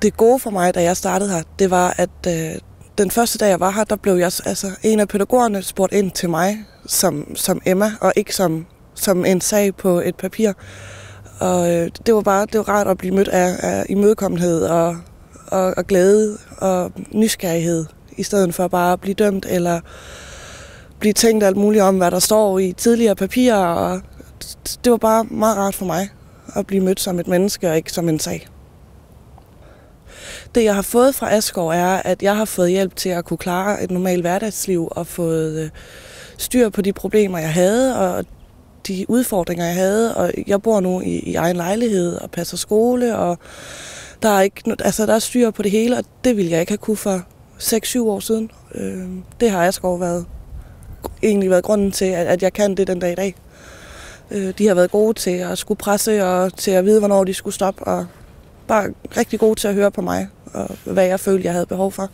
Det gode for mig, da jeg startede her, det var, at den første dag, jeg var her, der blev jeg, en af pædagogerne spurgt ind til mig som Emma, og ikke som en sag på et papir. Og det var rart at blive mødt af imødekommenhed og glæde og nysgerrighed, i stedet for bare at blive dømt eller blive tænkt alt muligt om, hvad der står i tidligere papirer. Og det var bare meget rart for mig at blive mødt som et menneske og ikke som en sag. Det, jeg har fået fra Askov, er, at jeg har fået hjælp til at kunne klare et normalt hverdagsliv og fået styr på de problemer, jeg havde, og de udfordringer, jeg havde. Og jeg bor nu i egen lejlighed og passer skole, og der er styr på det hele, og det ville jeg ikke have kunne for 6-7 år siden. Det har Askov egentlig været grunden til, at jeg kan det den dag i dag. De har været gode til at skulle presse og til at vide, hvornår de skulle stoppe, og bare rigtig gode til at høre på mig, og hvad jeg følte, jeg havde behov for.